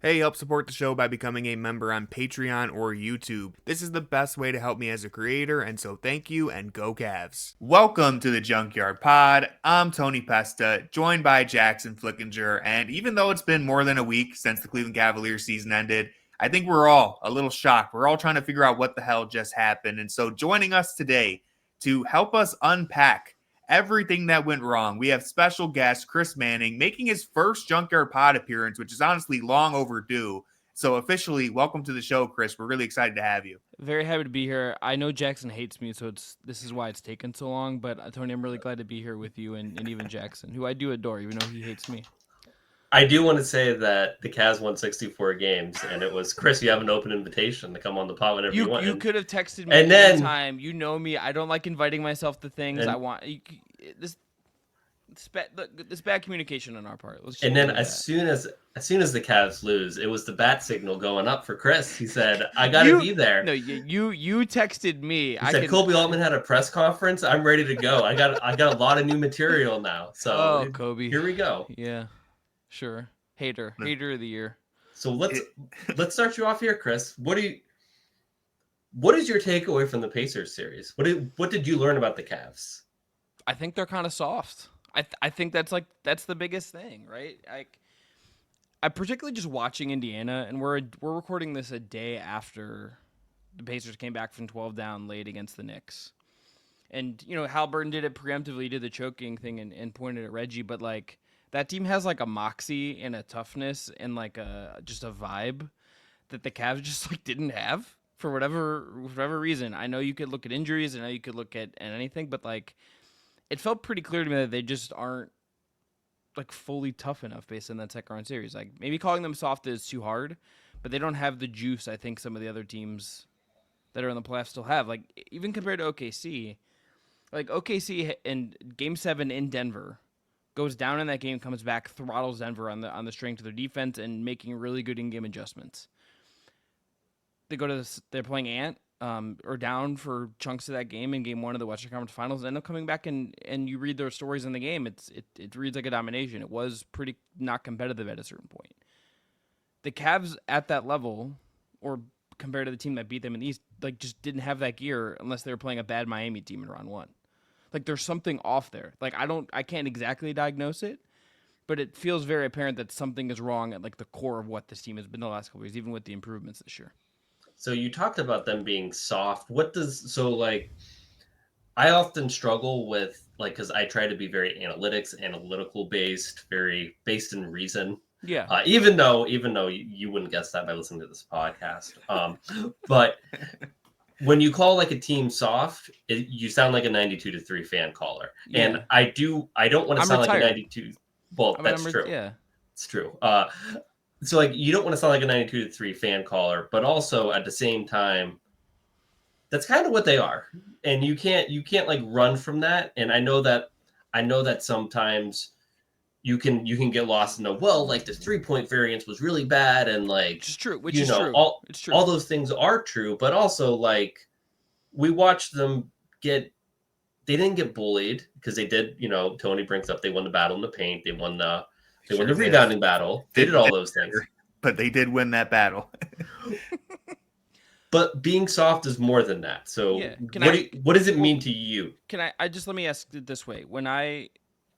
Hey, help support the show by becoming a member on Patreon or YouTube. This is the best way to help me as a creator, and so thank you and go Cavs. Welcome to the Junkyard Pod. I'm Tony Pesta, joined by Jackson Flickinger, and even though it's been more than a week since the Cleveland Cavaliers season ended, I think we're all a little shocked. We're all trying to figure out what the hell just happened, and so joining us today to help us unpack everything that went wrong. We have special guest Chris Manning making his first Junkyard Pod appearance, which is honestly long overdue. So officially, welcome to the show, Chris. We're really excited to have you. Very happy to be here. I know Jackson hates me, so this is why it's taken so long. But Tony, I'm really glad to be here with you and even Jackson, who I do adore, even though he hates me. I do want to say that the Cavs won 64 games, and it was, Chris, you have an open invitation to come on the pod whenever you want. You could have texted me and any then, time. You know me. I don't like inviting myself to things. I want this bad communication on our part. And then as soon as the Cavs lose, it was the bat signal going up for Chris. He said, "I got to be there." No, you texted me. He said Kobe Altman had a press conference. I'm ready to go. I got a lot of new material now. So Kobe, here we go. Yeah. Sure. Hater of the year. So let's start you off here, Chris. What is your takeaway from the Pacers series? What did you learn about the Cavs? I think they're kind of soft. I think that's the biggest thing, right? I particularly just watching Indiana, and we're recording this a day after the Pacers came back from 12 down late against the Knicks. And, Halliburton did it preemptively, did the choking thing and pointed at Reggie, but that team has a moxie and a toughness and just a vibe that the Cavs just didn't have for whatever reason. I know you could look at injuries, I know you could look at anything, but it felt pretty clear to me that they just aren't fully tough enough based on that second round series. Maybe calling them soft is too hard, but they don't have the juice I think some of the other teams that are in the playoffs still have. Even compared to OKC, OKC in Game 7 in Denver goes down in that game, comes back, throttles Denver on the strength of their defense and making really good in-game adjustments. They're playing Ant, or down for chunks of that game in Game 1 of the Western Conference Finals, and end up coming back and you read their stories in the game. It reads like a domination. It was pretty not competitive at a certain point. The Cavs at that level, or compared to the team that beat them in the East, just didn't have that gear unless they were playing a bad Miami team in round 1. There's something off there. I can't exactly diagnose it, but it feels very apparent that something is wrong at the core of what this team has been the last couple years, even with the improvements this year. So you talked about them being soft. I often struggle with because I try to be very analytical based, very based in reason. Yeah. Even though you wouldn't guess that by listening to this podcast. But when you call a team soft, you sound like a 92-3 fan caller. Yeah. And I don't want to sound like a 92. Well, that's true. Yeah. It's true. So you don't want to sound like a 92-3 fan caller, but also at the same time, that's kind of what they are. And you can't run from that. And I know that sometimes you can get lost in the the 3-point variance was really bad and which is true. It's true. All those things are true, but also we watched them they didn't get bullied because they did, Tony brings up they won the battle in the paint, they won the rebounding battle. They did all those things. But they did win that battle. But being soft is more than that. So what does it mean to you? Let me ask it this way.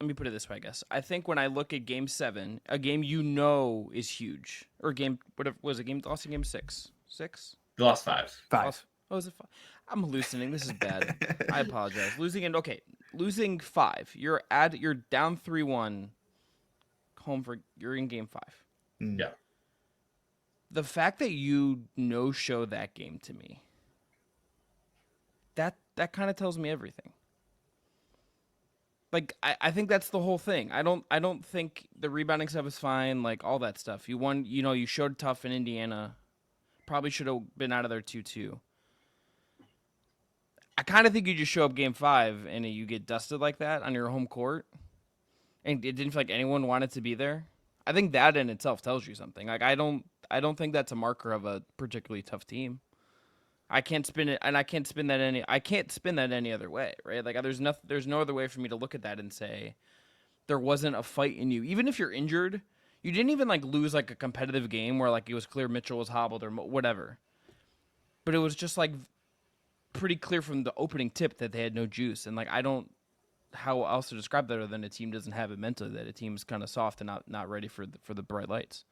Let me put it this way, I guess. I think when I look at Game 7, a game is huge. Or lost in Game 6? 6? You lost 5. 5. Was it 5? I'm hallucinating. This is bad. I apologize. Losing 5. You're down 3-1. You're in Game 5. Yeah. The fact that you no-show that game to me, that kind of tells me everything. I think that's the whole thing. I don't think the rebounding stuff is fine, all that stuff. You won, you showed tough in Indiana. Probably should have been out of there 2-2. I kind of think you just show up Game 5 and you get dusted like that on your home court, and it didn't feel like anyone wanted to be there. I think that in itself tells you something. I don't think that's a marker of a particularly tough team. I can't spin it, and I can't spin that any other way, right? There's no other way for me to look at that and say there wasn't a fight in you. Even if you're injured, You didn't even like lose like a competitive game where like it was clear Mitchell was hobbled or whatever. But it was just like pretty clear from the opening tip that they had no juice. And like I don't how else to describe that other than a team doesn't have it mentally, that a team's kind of soft and not ready for the bright lights.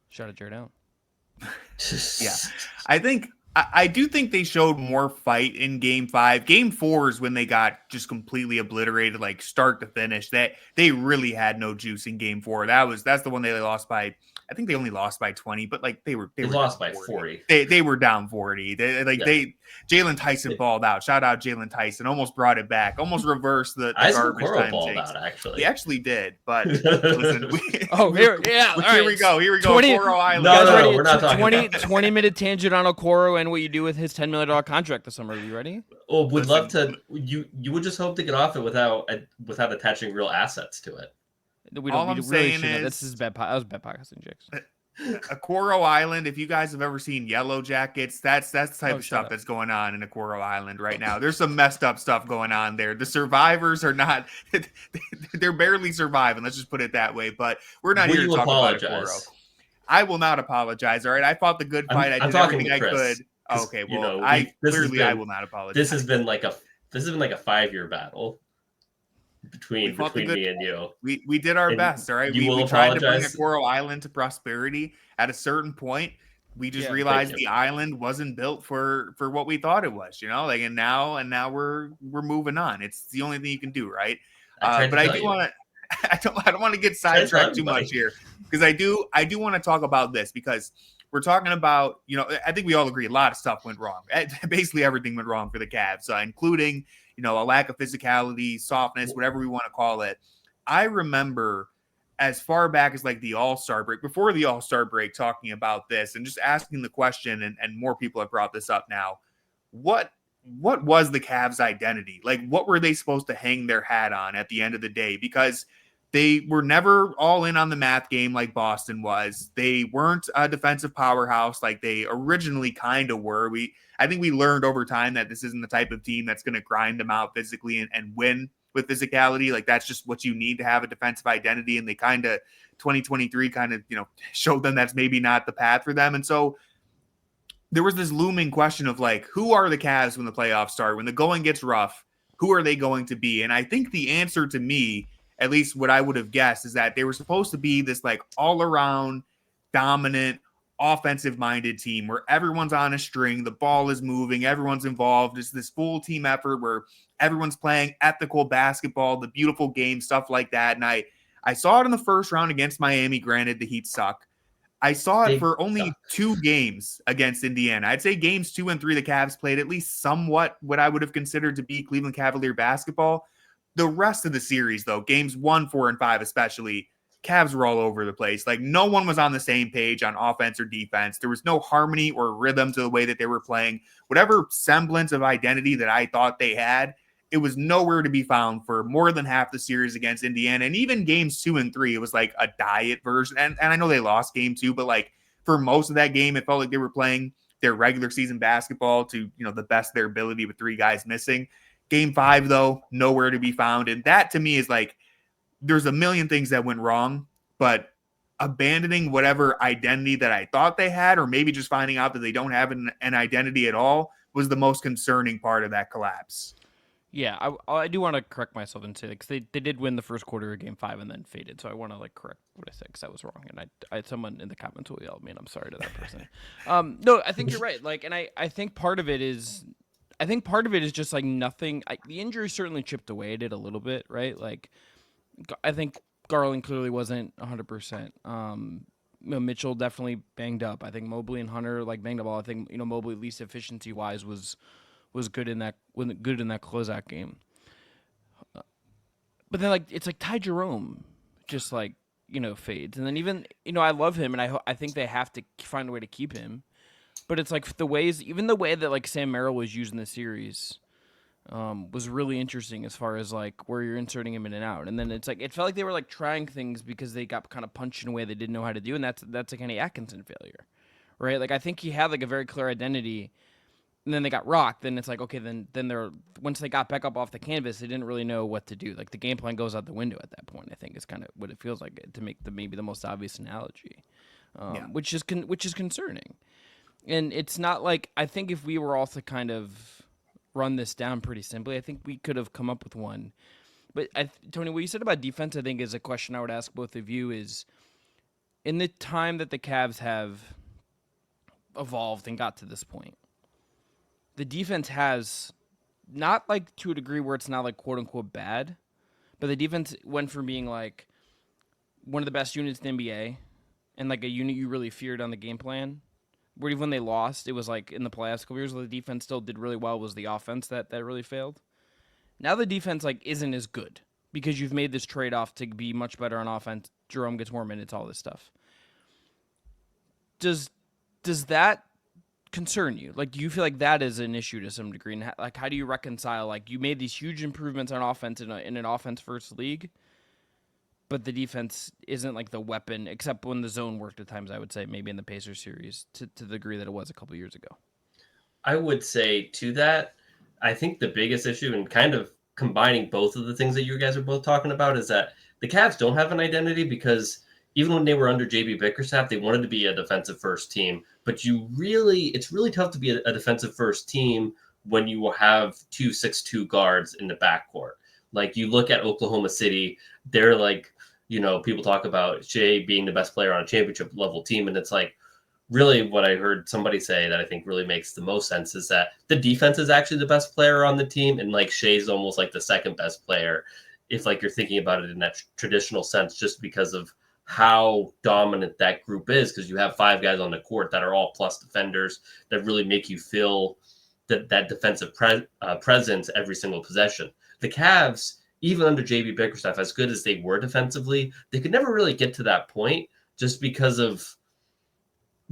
Shout out Jarrett. Yeah, I do think they showed more fight in Game 5. Game 4 is when they got just completely obliterated, like start to finish. That they really had no juice in Game 4. That's the one they lost by. I think they only lost by 20, but like they were lost by 40. They were down 40. Jalen Tyson balled out. Shout out Jalen Tyson. Almost brought it back. Almost reversed the garbage time balled takes. out, actually. He actually did, but listen. Here we go. Here we go. 20, Okoro Island. No, we're not talking 20-minute tangent on Okoro and what you do with his $10 million contract this summer. Are you ready? Oh, would love to. You would just hope to get off it without attaching real assets to it. All I'm saying is this is bad. That was bad podcasting, Jix. Okoro Island. If you guys have ever seen Yellow Jackets, that's the type of stuff that's going on in Okoro Island right now. There's some messed up stuff going on there. The survivors are not. They're barely surviving. Let's just put it that way. But we're not here to talk about Okoro. I will not apologize. All right, I fought the good fight. I did everything I could. Okay, well, I will not apologize. This has been like a 5-year battle between me and you. We did our best. All right, we tried to bring Okoro Island to prosperity. At a certain point, we just realized the island wasn't built for what we thought it was. You know, like and now we're moving on. It's the only thing you can do, right? But I do want to. I don't want to get sidetracked too much here because I do want to talk about this because we're talking about, you know, I think we all agree a lot of stuff went wrong. Basically everything went wrong for the Cavs, including, you know, a lack of physicality, softness, whatever we want to call it. I remember as far back as like the All-Star break, before the All-Star break, talking about this and just asking the question, and more people have brought this up now. What was the Cavs' identity? Like, what were they supposed to hang their hat on at the end of the day? Because they were never all in on the math game like Boston was. They weren't a defensive powerhouse like they originally kind of were. I think we learned over time that this isn't the type of team that's going to grind them out physically and win with physicality. Like that's just what you need to have a defensive identity. And they kind of 2023 kind of, you know, showed them that's maybe not the path for them. And so there was this looming question of like, who are the Cavs when the playoffs start? When the going gets rough, who are they going to be? And I think the answer to me, at least what I would have guessed, is that they were supposed to be this like all-around dominant offensive-minded team where everyone's on a string, the ball is moving, everyone's involved. It's this full team effort where everyone's playing ethical basketball, the beautiful game, stuff like that. And I saw it in the first round against Miami. Granted, the Heat suck. I saw it for only 2 games against Indiana. I'd say games 2 and 3, the Cavs played at least somewhat what I would have considered to be Cleveland Cavalier basketball. The rest of the series, though, games 1, 4, and 5 especially, Cavs were all over the place. Like, no one was on the same page on offense or defense. There was no harmony or rhythm to the way that they were playing. Whatever semblance of identity that I thought they had, it was nowhere to be found for more than half the series against Indiana. And even games 2 and 3, it was like a diet version. And I know they lost game 2, but like for most of that game, it felt like they were playing their regular season basketball to, you know, the best of their ability with 3 guys missing. Game 5, though, nowhere to be found. And that to me is like, there's a million things that went wrong, but abandoning whatever identity that I thought they had, or maybe just finding out that they don't have an identity at all, was the most concerning part of that collapse. Yeah, I do want to correct myself and say that because they did win the first quarter of Game 5 and then faded. So I want to like correct what I said because that was wrong. And I someone in the comments will yell at me, and I'm sorry to that person. No, I think you're right. Like, and I think part of it is just like nothing. The injury certainly chipped away at it a little bit, right? Like, I think Garland clearly wasn't 100%. Mitchell definitely banged up. I think Mobley and Hunter like banged up all. I think Mobley, at least efficiency wise, was good in that closeout game. But then like it's like Ty Jerome just like fades, and then even I love him, and I think they have to find a way to keep him. But it's like the way that like Sam Merrill was used in the series was really interesting as far as like where you're inserting him in and out. And then it's like it felt like they were like trying things because they got kind of punched in a way they didn't know how to do, and that's a Kenny Atkinson failure, right? Like I think he had like a very clear identity, and then they got rocked, then it's like, okay, then they're once they got back up off the canvas, they didn't really know what to do. Like the game plan goes out the window at that point. I think is kind of what it feels like to make maybe the most obvious analogy, which is concerning. And it's not like I think if we were all to kind of run this down pretty simply, I think we could have come up with one. But Tony, what you said about defense, I think is a question I would ask both of you is in the time that the Cavs have evolved and got to this point, the defense has not like to a degree where it's not like quote unquote bad, but the defense went from being like one of the best units in the NBA and like a unit you really feared on the game plan. Where even when they lost, it was like in the playoffs a couple years where the defense still did really well, was the offense that really failed. Now the defense like isn't as good because you've made this trade-off to be much better on offense. Jerome gets more minutes, all this stuff. Does that concern you? Like, do you feel like that is an issue to some degree? And like, how do you reconcile, like, you made these huge improvements on offense in an offense-first league, but the defense isn't like the weapon, except when the zone worked at times, I would say, maybe in the Pacers series, to the degree that it was a couple years ago? I would say to that, I think the biggest issue, and kind of combining both of the things that you guys are both talking about, is that the Cavs don't have an identity because even when they were under JB Bickerstaff, they wanted to be a defensive first team. But it's really tough to be a defensive first team when you have 2-6-2 guards in the backcourt. Like you look at Oklahoma City, they're like, people talk about Shea being the best player on a championship level team. And it's like, really what I heard somebody say that I think really makes the most sense is that the defense is actually the best player on the team. And like Shea's almost like the second best player, if like you're thinking about it in that traditional sense, just because of how dominant that group is, because you have 5 guys on the court that are all plus defenders that really make you feel that defensive presence every single possession. The Cavs, even under JB Bickerstaff, as good as they were defensively, they could never really get to that point just because of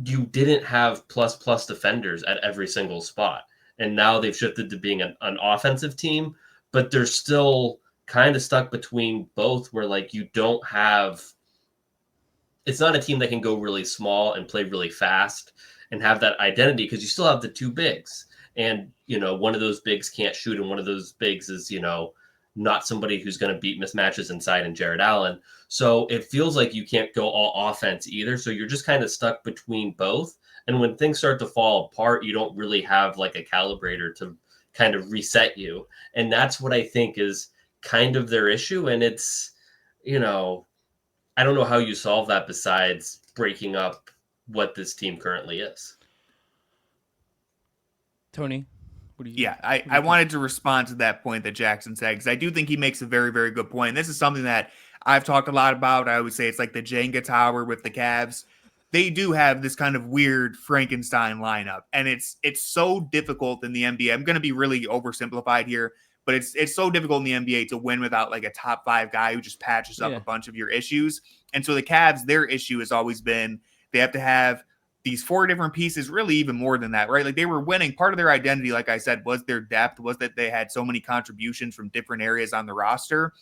you didn't have plus defenders at every single spot. And now they've shifted to being an offensive team, but they're still kind of stuck between both where like you don't have, it's not a team that can go really small and play really fast and have that identity because you still have the 2 bigs. And, one of those bigs can't shoot, and one of those bigs is, not somebody who's going to beat mismatches inside in Jarrett Allen. So it feels like you can't go all offense either. So you're just kind of stuck between both. And when things start to fall apart, you don't really have like a calibrator to kind of reset you. And that's what I think is kind of their issue. And it's, I don't know how you solve that besides breaking up what this team currently is. Tony, what do you? Yeah, I wanted to respond to that point that Jackson said, because I do think he makes a very, very good point. This is something that I've talked a lot about. I would say it's like the Jenga tower with the Cavs. They do have this kind of weird Frankenstein lineup, and it's so difficult in the NBA. I'm going to be really oversimplified here, but it's so difficult in the NBA to win without like a top 5 guy who just patches up a bunch of your issues. And so the Cavs, their issue has always been they have to have these 4 different pieces, really even more than that, right? Like they were winning. Part of their identity, like I said, was their depth, was that they had so many contributions from different areas on the roster.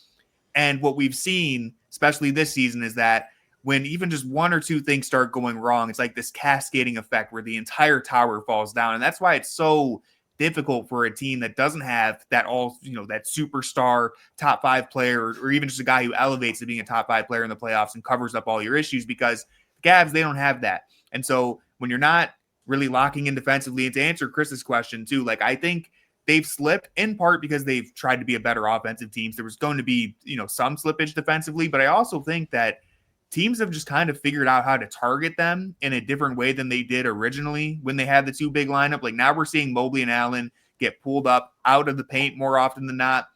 And what we've seen, especially this season, is that when even just 1 or 2 things start going wrong, it's like this cascading effect where the entire tower falls down. And that's why it's so difficult for a team that doesn't have that that superstar top 5 player, or even just a guy who elevates to being a top 5 player in the playoffs and covers up all your issues, because the Cavs, they don't have that. And so when you're not really locking in defensively, and to answer Chris's question too, like I think they've slipped in part because they've tried to be a better offensive team. So there was going to be, some slippage defensively, but I also think that teams have just kind of figured out how to target them in a different way than they did originally when they had the 2 big lineup. Like now we're seeing Mobley and Allen get pulled up out of the paint more often than not.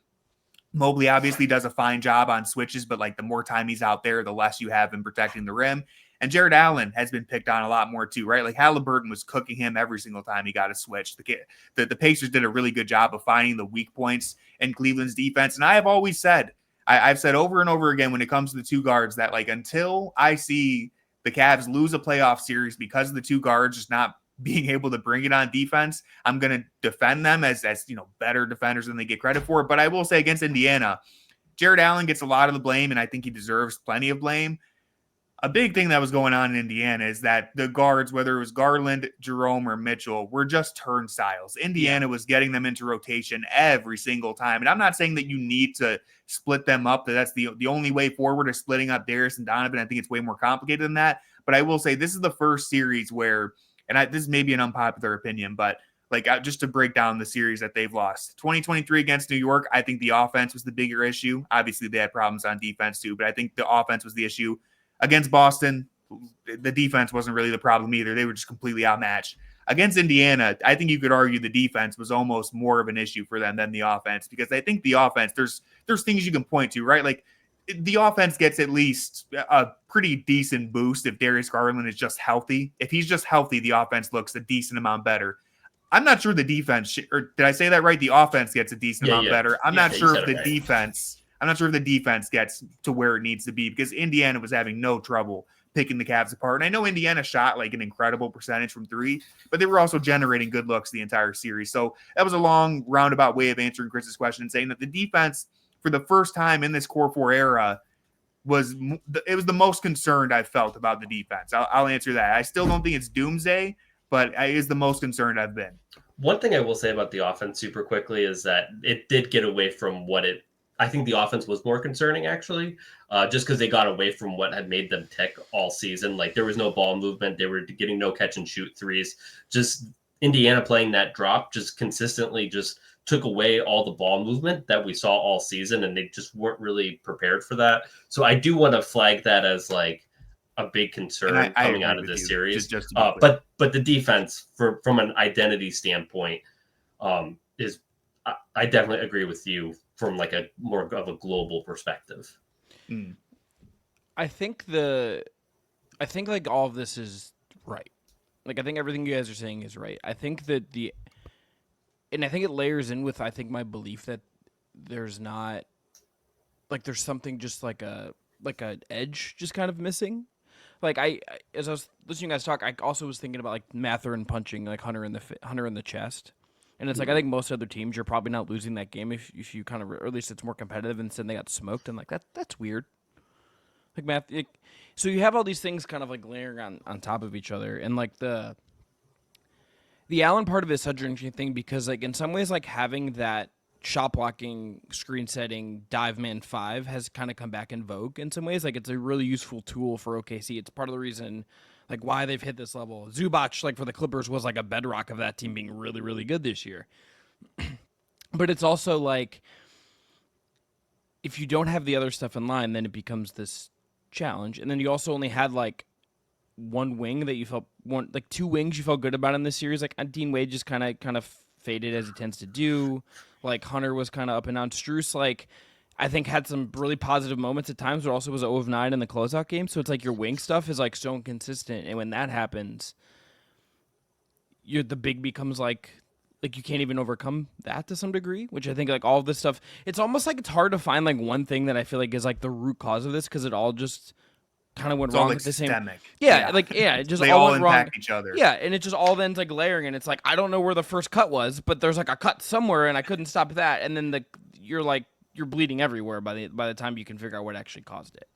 Mobley obviously does a fine job on switches, but like the more time he's out there, the less you have him protecting the rim. And Jarrett Allen has been picked on a lot more too, right? Like Halliburton was cooking him every single time he got a switch. The Pacers did a really good job of finding the weak points in Cleveland's defense. And I have always said, I've said over and over again when it comes to the 2 guards that like until I see the Cavs lose a playoff series because of the 2 guards just not being able to bring it on defense, I'm going to defend them as better defenders than they get credit for. But I will say against Indiana, Jarrett Allen gets a lot of the blame, and I think he deserves plenty of blame. A big thing that was going on in Indiana is that the guards, whether it was Garland, Jerome, or Mitchell, were just turnstiles. Indiana was getting them into rotation every single time. And I'm not saying that you need to split them up, that that's the only way forward is splitting up Darius and Donovan. I think it's way more complicated than that. But I will say this is the first series where, and this may be an unpopular opinion, but like just to break down the series that they've lost. 2023 against New York, I think the offense was the bigger issue. Obviously, they had problems on defense too, but I think the offense was the issue. Against Boston, the defense wasn't really the problem either. They were just completely outmatched. Against Indiana, I think you could argue the defense was almost more of an issue for them than the offense, because I think the offense, there's things you can point to, right? Like the offense gets at least a pretty decent boost if Darius Garland is just healthy. If he's just healthy, the offense looks a decent amount better. I'm not sure the defense, or did I say that right? The offense gets a decent amount better. I'm not sure if the defense gets to where it needs to be, because Indiana was having no trouble picking the Cavs apart. And I know Indiana shot like an incredible percentage from three, but they were also generating good looks the entire series. So that was a long roundabout way of answering Chris's question, saying that the defense, for the first time in this core four era, was the most concerned I've felt about the defense. I'll answer that. I still don't think it's doomsday, but it is the most concerned I've been. One thing I will say about the offense super quickly is that it did get away from I think the offense was more concerning, actually, just because they got away from what had made them tick all season. Like, there was no ball movement. They were getting no catch and shoot threes. Just Indiana playing that drop just consistently just took away all the ball movement that we saw all season, and they just weren't really prepared for that. So I do want to flag that as like a big concern coming out of this series. But the defense, from an identity standpoint, is I definitely agree with you from like a more of a global perspective. I think like all of this is right. Like, I think everything you guys are saying is right. I think that and I think it layers in with, I think, my belief that there's not, like, there's something just like an edge just kind of missing. Like, as I was listening to you guys talk, I also was thinking about like Mathurin punching like Hunter in the chest. And it's like, I think most other teams, you're probably not losing that game if you kind of, or at least it's more competitive, and instead they got smoked. And like, that's weird. Like so you have all these things kind of like layering on top of each other. And like the Allen part of it is such an interesting thing, because like in some ways, like having that shot blocking, screen setting, dive man 5 has kind of come back in vogue in some ways. Like, it's a really useful tool for OKC. It's part of the reason like why they've hit this level. Zubac, like for the Clippers, was like a bedrock of that team being really, really good this year. But it's also like, if you don't have the other stuff in line, then it becomes this challenge. And then you also only had like one wing that you felt two wings you felt good about in this series. Like Dean Wade just kind of faded, as he tends to do. Like Hunter was kind of up and down. Strus, like, I think had some really positive moments at times, but also was 0 of 9 in the closeout game. So it's like your wing stuff is like so inconsistent, and when that happens, the big becomes like you can't even overcome that to some degree. Which I think like all of this stuff, it's almost like it's hard to find like one thing that I feel like is like the root cause of this, because it all just kind of went wrong like at the systemic. same. It just they all all went impact wrong. each other. Yeah, and it just all then like layering, and it's like I don't know where the first cut was, but there's like a cut somewhere, and I couldn't stop that, and then you're bleeding everywhere by the time you can figure out what actually caused it.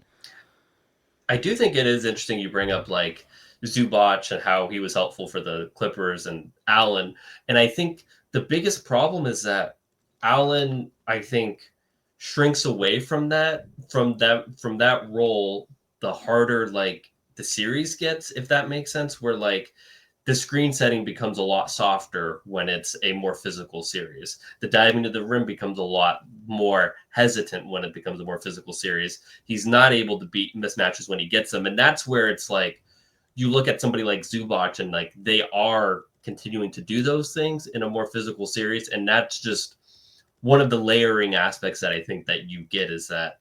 I do think it is interesting you bring up like Zubac and how he was helpful for the Clippers and Allen, and I think the biggest problem is that Allen, I think, shrinks away from that role the harder like the series gets, if that makes sense, where like the screen setting becomes a lot softer when it's a more physical series. The diving to the rim becomes a lot more hesitant when it becomes a more physical series. He's not able to beat mismatches when he gets them. And that's where it's like, you look at somebody like Zubac and like they are continuing to do those things in a more physical series. And that's just one of the layering aspects that I think that you get, is that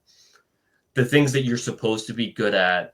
the things that you're supposed to be good at,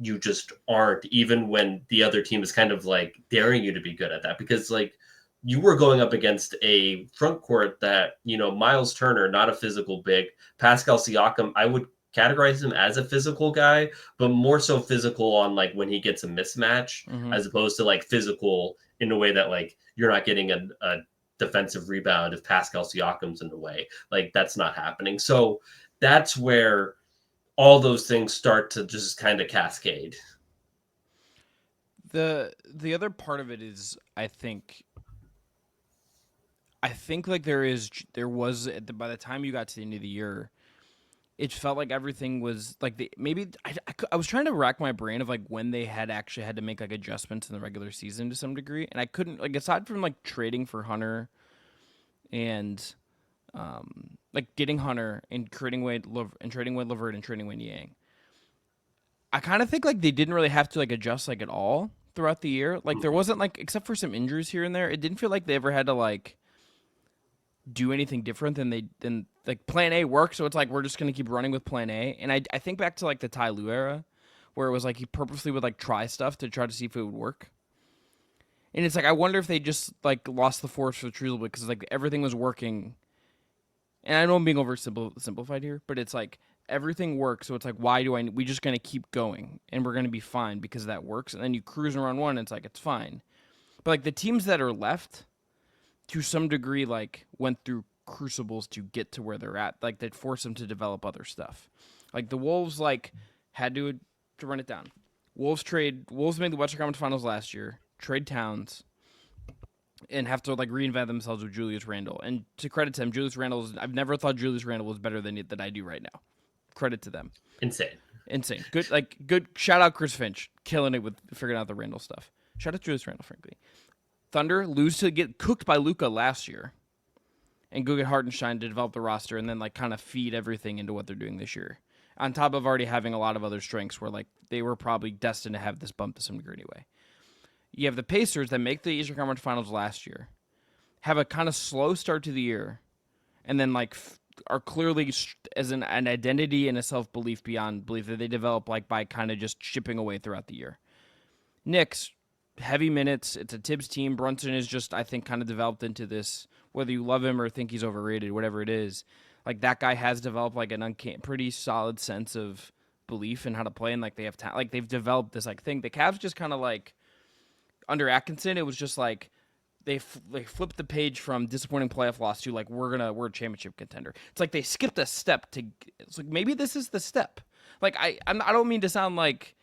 you just aren't, even when the other team is kind of like daring you to be good at that. Because like you were going up against a front court that, Miles Turner, not a physical big. Pascal Siakam, I would categorize him as a physical guy, but more so physical on like when he gets a mismatch, as opposed to like physical in a way that like you're not getting a defensive rebound if Pascal Siakam's in the way. Like that's not happening. So that's where all those things start to just kind of cascade. The other part of it is, I think like there was by the time you got to the end of the year, it felt like everything was like I was trying to rack my brain of like when they had actually had to make like adjustments in the regular season to some degree, and I couldn't, like, aside from like trading for Hunter and like getting Hunter and trading Wade Levert and trading Wayne Yang, I kind of think like they didn't really have to like adjust like at all throughout the year. Like there wasn't, like, except for some injuries here and there, it didn't feel like they ever had to like do anything different than like plan A worked. So it's like, we're just going to keep running with plan A. And I think back to like the Ty Lue era where it was like he purposely would like try stuff to try to see if it would work. And it's like, I wonder if they just like lost the force for Truesdale because like everything was working. And I know I'm being oversimplified here, but it's like everything works. So it's like, we just going to keep going and we're going to be fine because that works. And then you cruise around one and it's like, it's fine. But like the teams that are left to some degree, like went through crucibles to get to where they're at. Like that forced them to develop other stuff. Like the Wolves like had to run it down. Wolves made the Western Conference Finals last year, trade Towns, and have to like reinvent themselves with Julius Randle. And to credit to him, I've never thought Julius Randle was better than I do right now. Credit to them. Insane. Good. Shout out Chris Finch, killing it with figuring out the Randle stuff. Shout out Julius Randle, frankly. Thunder lose to get cooked by Luka last year, and go get Hardenstein to develop the roster, and then like kind of feed everything into what they're doing this year. On top of already having a lot of other strengths, where like they were probably destined to have this bump to some degree anyway. You have the Pacers that make the Eastern Conference Finals last year, have a kind of slow start to the year, and then like are clearly as an identity and a self-belief beyond belief that they develop like by kind of just chipping away throughout the year. Knicks, heavy minutes. It's a Tibbs team. Brunson is just, I think, kind of developed into this, whether you love him or think he's overrated, whatever it is. Like that guy has developed like an pretty solid sense of belief in how to play, and like they have like they've developed this like thing. The Cavs just kind of like under Atkinson, it was just like they flipped the page from disappointing playoff loss to like we're a championship contender. It's like they skipped a step it's like maybe this is the step. Like I don't mean to sound like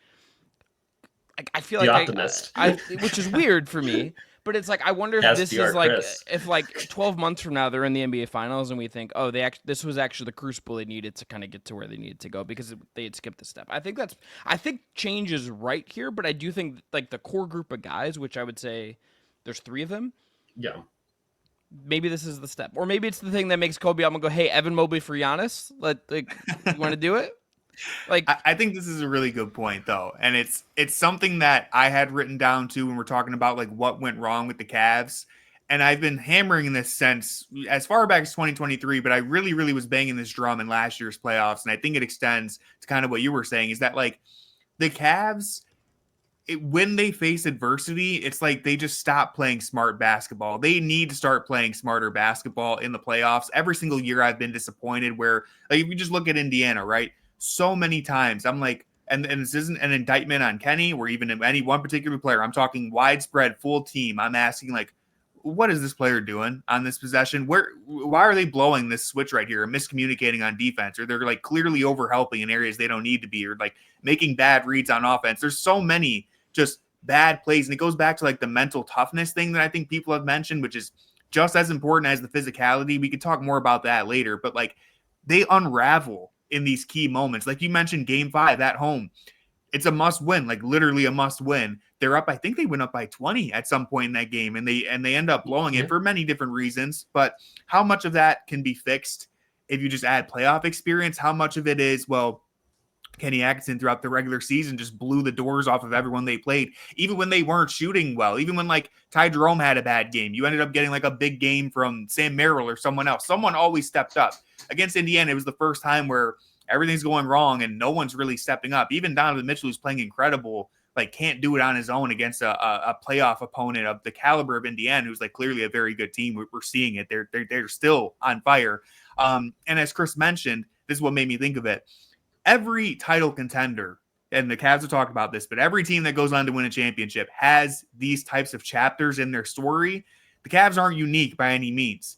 I feel the like optimist, which is weird for me, but it's like I wonder if this is like if like 12 months from now they're in the NBA Finals and we think, oh, this was actually the crucible they needed to kind of get to where they needed to go because they had skipped a step. I think change is right here, but I do think like the core group of guys, which I would say there's 3 of them. Yeah. Maybe this is the step, or maybe it's the thing that makes Kobe. I'm gonna go, hey, Evan Mobley for Giannis. Like, you want to do it? Like, I think this is a really good point, though, and it's something that I had written down too when we're talking about like what went wrong with the Cavs, and I've been hammering this since as far back as 2023. But I really was banging this drum in last year's playoffs, and I think it extends to kind of what you were saying is that like the Cavs, when they face adversity, it's like they just stop playing smart basketball. They need to start playing smarter basketball in the playoffs. Every single year I've been disappointed where, like, if you just look at Indiana, right? So many times I'm like, and this isn't an indictment on Kenny or even any one particular player. I'm talking widespread, full team. I'm asking, like, what is this player doing on this possession? Why are they blowing this switch right here or miscommunicating on defense? Or they're like clearly overhelping in areas they don't need to be, or like making bad reads on offense. There's so many just bad plays. And it goes back to like the mental toughness thing that I think people have mentioned, which is just as important as the physicality. We could talk more about that later, but like they unravel in these key moments. Like you mentioned, Game 5 at home. It's a must win, like literally a must win. They're up, I think they went up by 20 at some point in that game, and they end up blowing it for many different reasons. But how much of that can be fixed if you just add playoff experience? How much of it is, well, Kenny Atkinson throughout the regular season just blew the doors off of everyone they played, even when they weren't shooting well, even when like Ty Jerome had a bad game. You ended up getting like a big game from Sam Merrill or someone else. Someone always stepped up. Against Indiana, it was the first time where everything's going wrong and no one's really stepping up. Even Donovan Mitchell, who's playing incredible, like can't do it on his own against a playoff opponent of the caliber of Indiana, who's like clearly a very good team. We're seeing it. They're still on fire. And as Chris mentioned, this is what made me think of it. Every title contender, and the Cavs have talked about this, but every team that goes on to win a championship has these types of chapters in their story. The Cavs aren't unique by any means.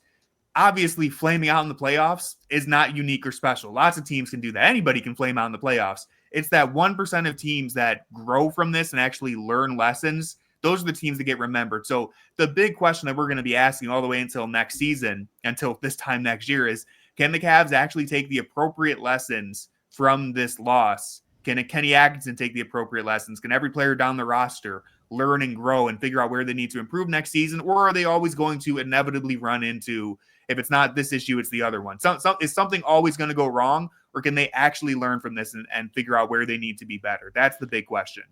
obviously flaming out in the playoffs is not unique or special. Lots of teams can do that. Anybody can flame out in the playoffs. It's that 1% of teams that grow from this and actually learn lessons. Those are the teams that get remembered. So the big question that we're going to be asking all the way until next season, until this time next year, is can the Cavs actually take the appropriate lessons from this loss? Can Kenny Atkinson take the appropriate lessons? Can every player down the roster learn and grow and figure out where they need to improve next season? Or are they always going to inevitably run into, if it's not this issue, it's the other one? Is something always going to go wrong? Or can they actually learn from this and figure out where they need to be better? That's the big question.